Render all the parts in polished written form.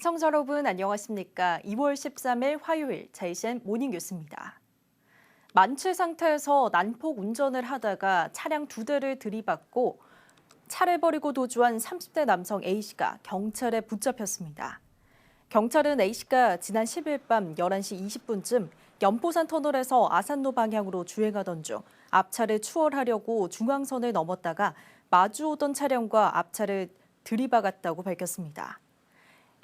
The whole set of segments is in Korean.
시청자 여러분 안녕하십니까? 2월 13일 화요일 JCN 모닝 뉴스입니다. 만취 상태에서 난폭 운전을 하다가 차량 2대를 들이받고 차를 버리고 도주한 30대 남성 A씨가 경찰에 붙잡혔습니다. 경찰은 A씨가 지난 10일 밤 11시 20분쯤 연포산 터널에서 아산로 방향으로 주행하던 중 앞차를 추월하려고 중앙선을 넘었다가 마주오던 차량과 앞차를 들이박았다고 밝혔습니다.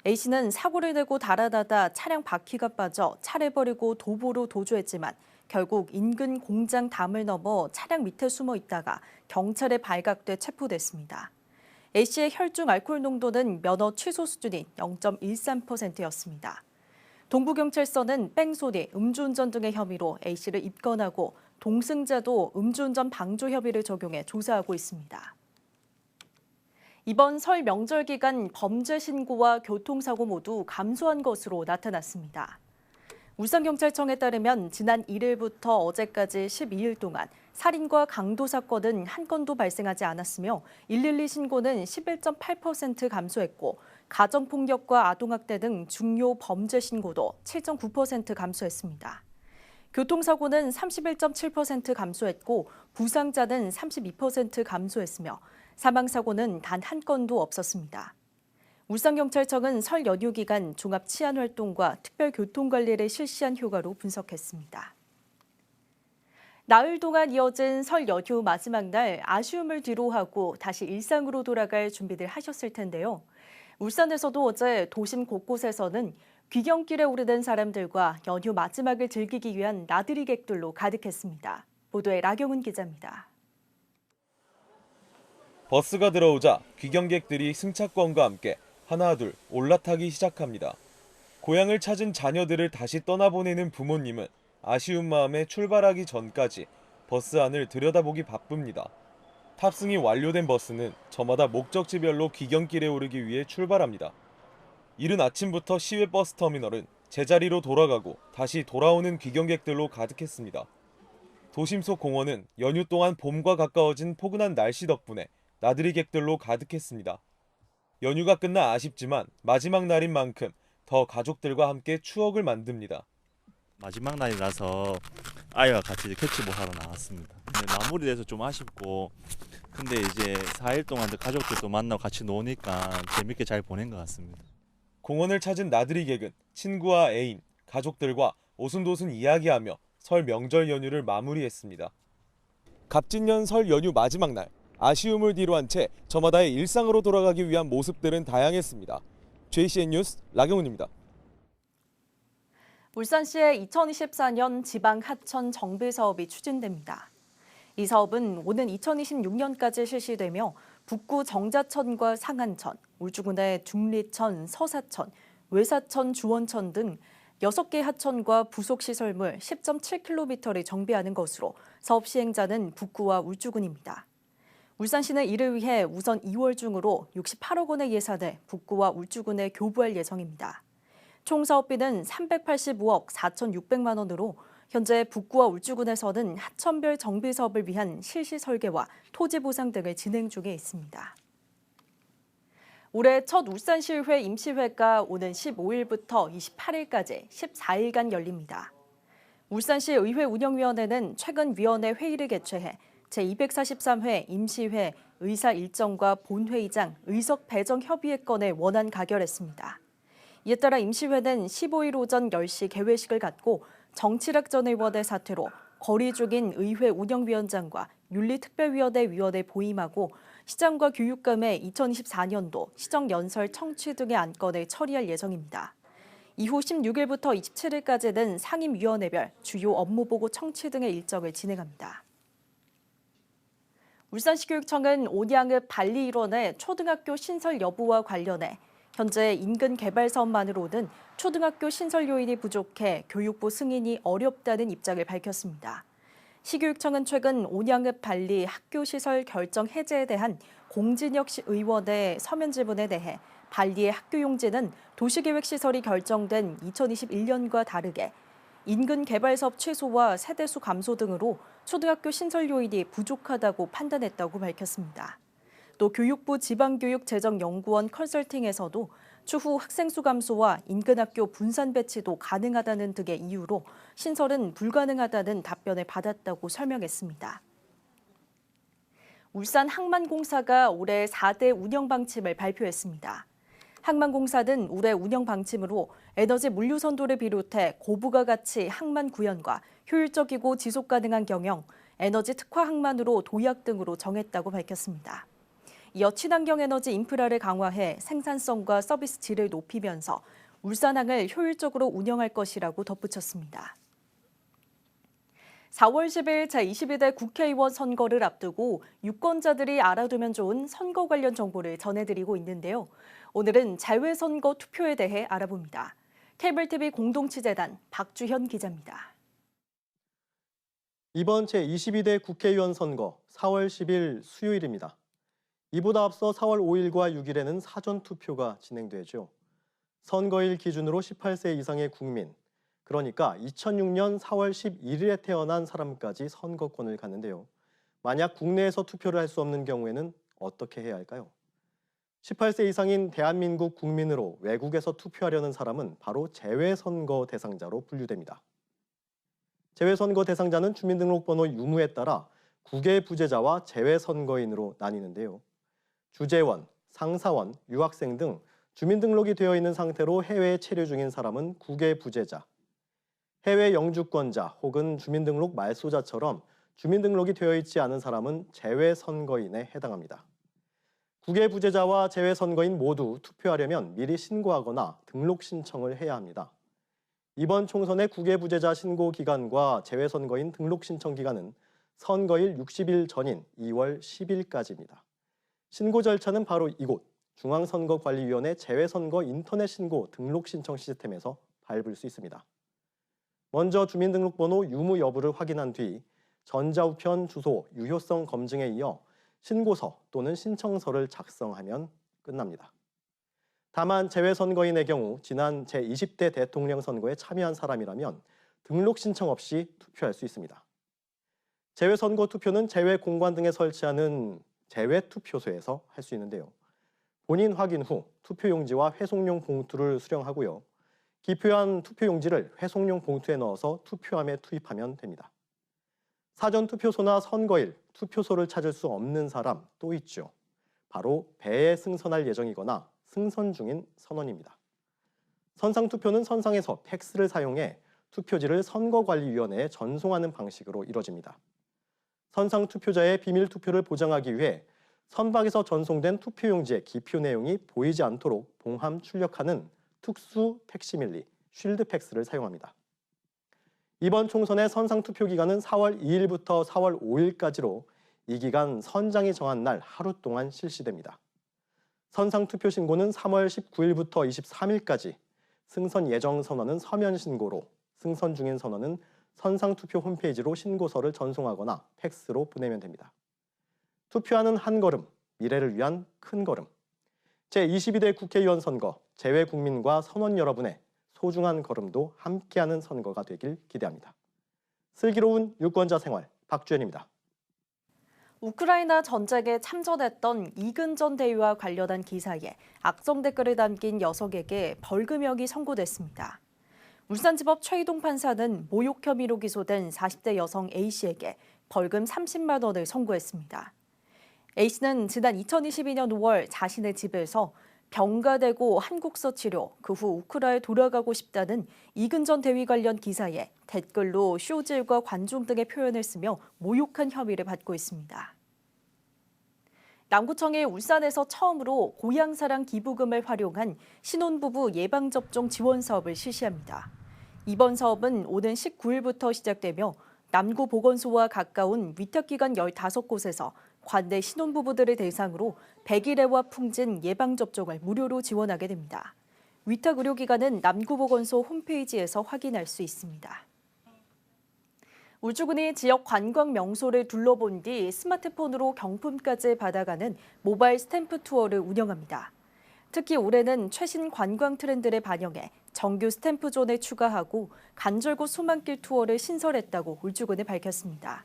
A씨는 사고를 내고 달아나다 차량 바퀴가 빠져 차를 버리고 도보로 도주했지만 결국 인근 공장 담을 넘어 차량 밑에 숨어 있다가 경찰에 발각돼 체포됐습니다. A씨의 혈중 알코올 농도는 면허 취소 수준이 0.13%였습니다. 동부경찰서는 뺑소니, 음주운전 등의 혐의로 A씨를 입건하고 동승자도 음주운전 방조 혐의를 적용해 조사하고 있습니다. 이번 설 명절 기간 범죄 신고와 교통사고 모두 감소한 것으로 나타났습니다. 울산경찰청에 따르면 지난 1일부터 어제까지 12일 동안 살인과 강도 사건은 한 건도 발생하지 않았으며 112 신고는 11.8% 감소했고 가정폭력과 아동학대 등 중요 범죄 신고도 7.9% 감소했습니다. 교통사고는 31.7% 감소했고 부상자는 32% 감소했으며 사망사고는 단 한 건도 없었습니다. 울산경찰청은 설 연휴 기간 종합 치안 활동과 특별 교통관리를 실시한 효과로 분석했습니다. 나흘 동안 이어진 설 연휴 마지막 날 아쉬움을 뒤로하고 다시 일상으로 돌아갈 준비들 하셨을 텐데요. 울산에서도 어제 도심 곳곳에서는 귀경길에 오르는 사람들과 연휴 마지막을 즐기기 위한 나들이객들로 가득했습니다. 보도에 라경훈 기자입니다. 버스가 들어오자 귀경객들이 승차권과 함께 하나둘 올라타기 시작합니다. 고향을 찾은 자녀들을 다시 떠나보내는 부모님은 아쉬운 마음에 출발하기 전까지 버스 안을 들여다보기 바쁩니다. 탑승이 완료된 버스는 저마다 목적지별로 귀경길에 오르기 위해 출발합니다. 이른 아침부터 시외 버스 터미널은 제자리로 돌아가고 다시 돌아오는 귀경객들로 가득했습니다. 도심 속 공원은 연휴 동안 봄과 가까워진 포근한 날씨 덕분에 나들이객들로 가득했습니다. 연휴가 끝나 아쉽지만 마지막 날인 만큼 더 가족들과 함께 추억을 만듭니다. 마지막 날이라서 아이와 같이 캐치볼 하러 나왔습니다. 마무리돼서 좀 아쉽고 근데 이제 4일 동안 가족들도 만나고 같이 노니까 재밌게 잘 보낸 것 같습니다. 공원을 찾은 나들이객은 친구와 애인, 가족들과 오순도순 이야기하며 설 명절 연휴를 마무리했습니다. 갑진년 설 연휴 마지막 날, 아쉬움을 뒤로한 채 저마다의 일상으로 돌아가기 위한 모습들은 다양했습니다. JCN 뉴스 라경훈입니다. 울산시의 2024년 지방 하천 정비 사업이 추진됩니다. 이 사업은 오는 2026년까지 실시되며 북구 정자천과 상안천, 울주군의 중리천, 서사천, 외사천, 주원천 등 6개 하천과 부속시설물 10.7km를 정비하는 것으로 사업 시행자는 북구와 울주군입니다. 울산시는 이를 위해 우선 2월 중으로 68억 원의 예산을 북구와 울주군에 교부할 예정입니다. 총 사업비는 385억 4,600만 원으로 현재 북구와 울주군에서는 하천별 정비 사업을 위한 실시 설계와 토지 보상 등을 진행 중에 있습니다. 올해 첫 울산시의회 임시회가 오는 15일부터 28일까지 14일간 열립니다. 울산시 의회운영위원회는 최근 위원회 회의를 개최해 제243회 임시회 의사 일정과 본회의장 의석 배정 협의회 건에 원안 가결했습니다. 이에 따라 임시회는 15일 오전 10시 개회식을 갖고 정치락 전 의원의 사퇴로 거리 중인 의회 운영위원장과 윤리특별위원회 위원을 보임하고 시장과 교육감의 2024년도 시정연설 청취 등의 안건을 처리할 예정입니다. 이후 16일부터 27일까지는 상임위원회별 주요 업무보고 청취 등의 일정을 진행합니다. 울산시 교육청은 온양읍 발리 일원의 초등학교 신설 여부와 관련해 현재 인근 개발 사업만으로는 초등학교 신설 요인이 부족해 교육부 승인이 어렵다는 입장을 밝혔습니다. 시교육청은 최근 온양읍 발리 학교 시설 결정 해제에 대한 공진혁 의원의 서면 질문에 대해 발리의 학교 용지는 도시계획시설이 결정된 2021년과 다르게 인근 개발 사업 최소와 세대수 감소 등으로 초등학교 신설 요인이 부족하다고 판단했다고 밝혔습니다. 또 교육부 지방교육재정연구원 컨설팅에서도 추후 학생 수 감소와 인근 학교 분산 배치도 가능하다는 등의 이유로 신설은 불가능하다는 답변을 받았다고 설명했습니다. 울산 항만공사가 올해 4대 운영 방침을 발표했습니다. 항만공사는 올해 운영 방침으로 에너지 물류 선도를 비롯해 고부가 가치 항만 구현과 효율적이고 지속 가능한 경영, 에너지 특화 항만으로 도약 등으로 정했다고 밝혔습니다. 이어 친환경 에너지 인프라를 강화해 생산성과 서비스 질을 높이면서 울산항을 효율적으로 운영할 것이라고 덧붙였습니다. 4월 10일 제22대 국회의원 선거를 앞두고 유권자들이 알아두면 좋은 선거 관련 정보를 전해드리고 있는데요. 오늘은 재외선거 투표에 대해 알아봅니다. 케이블TV 공동취재단 박주현 기자입니다. 이번 제22대 국회의원 선거 4월 10일 수요일입니다. 이보다 앞서 4월 5일과 6일에는 사전투표가 진행되죠. 선거일 기준으로 18세 이상의 국민, 그러니까 2006년 4월 11일에 태어난 사람까지 선거권을 갖는데요. 만약 국내에서 투표를 할 수 없는 경우에는 어떻게 해야 할까요? 18세 이상인 대한민국 국민으로 외국에서 투표하려는 사람은 바로 재외선거 대상자로 분류됩니다. 재외선거 대상자는 주민등록번호 유무에 따라 국외 부재자와 재외선거인으로 나뉘는데요. 주재원, 상사원, 유학생 등 주민등록이 되어 있는 상태로 해외에 체류 중인 사람은 국외 부재자, 해외 영주권자 혹은 주민등록 말소자처럼 주민등록이 되어 있지 않은 사람은 재외선거인에 해당합니다. 국외 부재자와 재외선거인 모두 투표하려면 미리 신고하거나 등록 신청을 해야 합니다. 이번 총선의 국외 부재자 신고 기간과 재외선거인 등록 신청 기간은 선거일 60일 전인 2월 10일까지입니다. 신고 절차는 바로 이곳 중앙선거관리위원회 재외선거 인터넷 신고 등록 신청 시스템에서 밟을 수 있습니다. 먼저 주민등록번호 유무 여부를 확인한 뒤 전자우편 주소 유효성 검증에 이어 신고서 또는 신청서를 작성하면 끝납니다. 다만 재외선거인의 경우 지난 제20대 대통령 선거에 참여한 사람이라면 등록 신청 없이 투표할 수 있습니다. 재외선거 투표는 재외공관 등에 설치하는 재외투표소에서 할 수 있는데요. 본인 확인 후 투표용지와 회송용 봉투를 수령하고요. 기표한 투표용지를 회송용 봉투에 넣어서 투표함에 투입하면 됩니다. 사전투표소나 선거일, 투표소를 찾을 수 없는 사람 또 있죠. 바로 배에 승선할 예정이거나 승선 중인 선원입니다. 선상투표는 선상에서 팩스를 사용해 투표지를 선거관리위원회에 전송하는 방식으로 이뤄집니다. 선상투표자의 비밀투표를 보장하기 위해 선박에서 전송된 투표용지의 기표 내용이 보이지 않도록 봉함 출력하는 특수 팩시밀리, 쉴드 팩스를 사용합니다. 이번 총선의 선상투표 기간은 4월 2일부터 4월 5일까지로 이 기간 선장이 정한 날 하루 동안 실시됩니다. 선상투표 신고는 3월 19일부터 23일까지, 승선 예정 선원은 서면 신고로, 승선 중인 선원은 선상투표 홈페이지로 신고서를 전송하거나 팩스로 보내면 됩니다. 투표하는 한 걸음, 미래를 위한 큰 걸음. 제22대 국회의원 선거, 재외국민과 선원 여러분의 소중한 걸음도 함께하는 선거가 되길 기대합니다. 슬기로운 유권자 생활, 박주현입니다. 우크라이나 전쟁에 참전했던 이근전 대위와 관련한 기사에 악성 댓글을 남긴 녀석에게 벌금형이 선고됐습니다. 울산지법 최희동 판사는 모욕 혐의로 기소된 40대 여성 A씨에게 벌금 30만 원을 선고했습니다. A씨는 지난 2022년 5월 자신의 집에서 병가되고 한국서 치료, 그 후 우크라에 돌아가고 싶다는 이근전 대위 관련 기사에 댓글로 쇼질과 관종 등의 표현을 쓰며 모욕한 혐의를 받고 있습니다. 남구청이 울산에서 처음으로 고향사랑 기부금을 활용한 신혼부부 예방접종 지원 사업을 실시합니다. 이번 사업은 오는 19일부터 시작되며 남구보건소와 가까운 위탁기관 15곳에서 관내 신혼부부들을 대상으로 백일해와 풍진 예방접종을 무료로 지원하게 됩니다. 위탁의료기관은 남구보건소 홈페이지에서 확인할 수 있습니다. 울주군이 지역 관광 명소를 둘러본 뒤 스마트폰으로 경품까지 받아가는 모바일 스탬프 투어를 운영합니다. 특히 올해는 최신 관광 트렌드를 반영해 정규 스탬프존을 추가하고 간절곶 소망길 투어를 신설했다고 울주군이 밝혔습니다.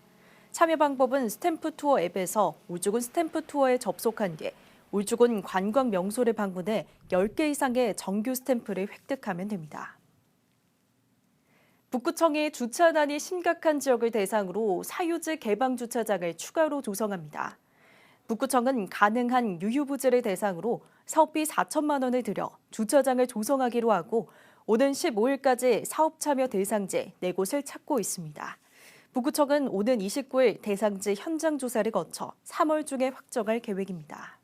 참여 방법은 스탬프 투어 앱에서 울주군 스탬프 투어에 접속한 뒤 울주군 관광 명소를 방문해 10개 이상의 정규 스탬프를 획득하면 됩니다. 북구청이 주차난이 심각한 지역을 대상으로 사유지 개방 주차장을 추가로 조성합니다. 북구청은 가능한 유휴부지를 대상으로 사업비 4천만 원을 들여 주차장을 조성하기로 하고 오는 15일까지 사업 참여 대상지 4곳을 찾고 있습니다. 북구청은 오는 29일 대상지 현장 조사를 거쳐 3월 중에 확정할 계획입니다.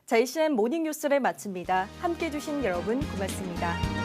자, ACN 모닝뉴스를 마칩니다. 함께해 주신 여러분 고맙습니다.